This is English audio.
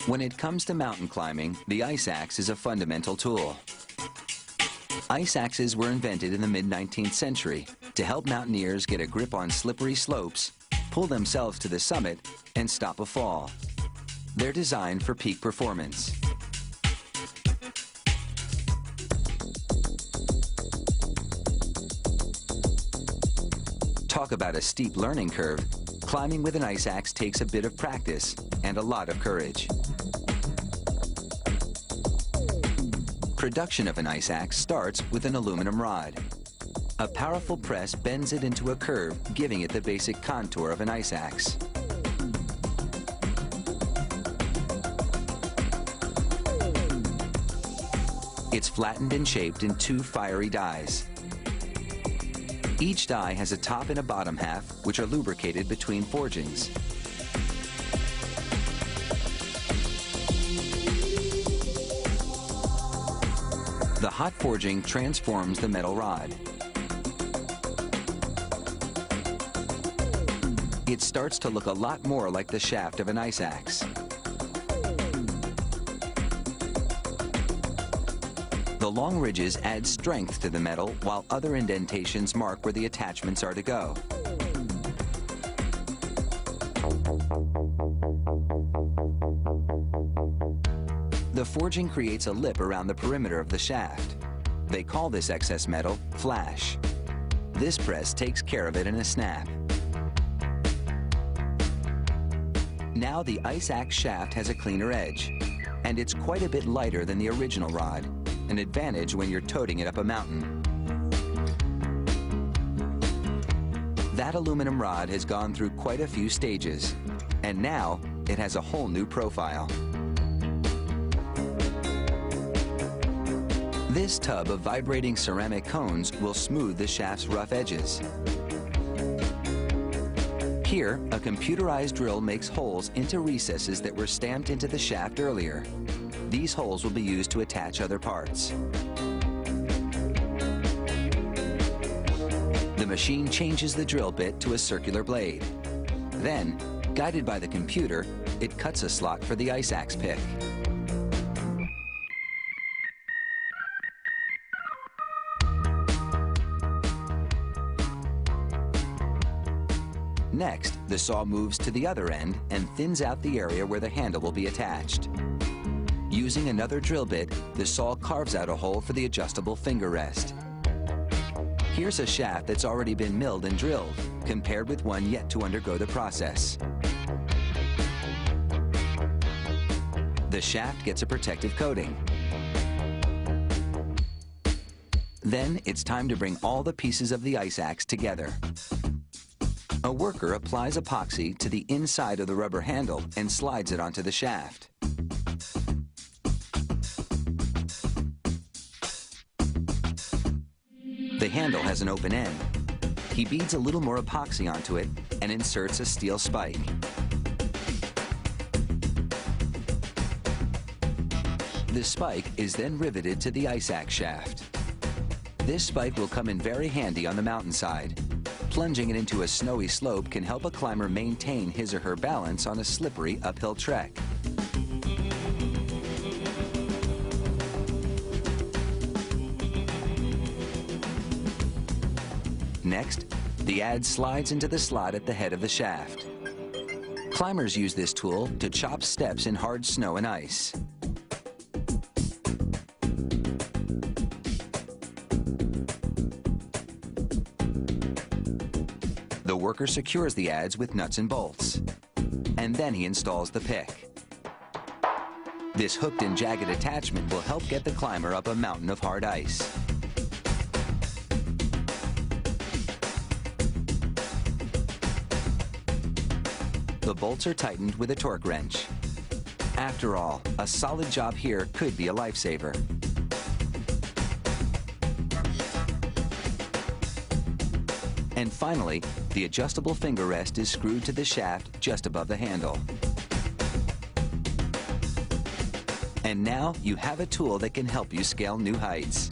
When it comes to mountain climbing, the ice axe is a fundamental tool. Ice axes were invented in the mid-19th century to help mountaineers get a grip on slippery slopes, pull themselves to the summit, and stop a fall. They're designed for peak performance. Talk about a steep learning curve. Climbing with an ice axe takes a bit of practice and a lot of courage. Production of an ice axe starts with an aluminum rod. A powerful press bends it into a curve, giving it the basic contour of an ice axe. It's flattened and shaped in 2 fiery dies. Each die has a top and a bottom half, which are lubricated between forgings. The hot forging transforms the metal rod. It starts to look a lot more like the shaft of an ice axe. The long ridges add strength to the metal, while other indentations mark where the attachments are to go. The forging creates a lip around the perimeter of the shaft. They call this excess metal flash. This press takes care of it in a snap. Now the ice axe shaft has a cleaner edge, and it's quite a bit lighter than the original rod, an advantage when you're toting it up a mountain. That aluminum rod has gone through quite a few stages, and now it has a whole new profile. This tub of vibrating ceramic cones will smooth the shaft's rough edges. Here, a computerized drill makes holes into recesses that were stamped into the shaft earlier. These holes will be used to attach other parts. The machine changes the drill bit to a circular blade. Then, guided by the computer, it cuts a slot for the ice axe pick. Next, the saw moves to the other end and thins out the area where the handle will be attached. Using another drill bit, the saw carves out a hole for the adjustable finger rest. Here's a shaft that's already been milled and drilled, compared with one yet to undergo the process. The shaft gets a protective coating. Then it's time to bring all the pieces of the ice axe together. A worker applies epoxy to the inside of the rubber handle and slides it onto the shaft. The handle has an open end. He beads a little more epoxy onto it and inserts a steel spike. The spike is then riveted to the ice axe shaft. This spike will come in very handy on the mountainside. Plunging it into a snowy slope can help a climber maintain his or her balance on a slippery uphill trek. Next, the adze slides into the slot at the head of the shaft. Climbers use this tool to chop steps in hard snow and ice. The worker secures the adze with nuts and bolts, and then he installs the pick. This hooked and jagged attachment will help get the climber up a mountain of hard ice. The bolts are tightened with a torque wrench. After all, a solid job here could be a lifesaver. And finally, the adjustable finger rest is screwed to the shaft just above the handle. And now you have a tool that can help you scale new heights.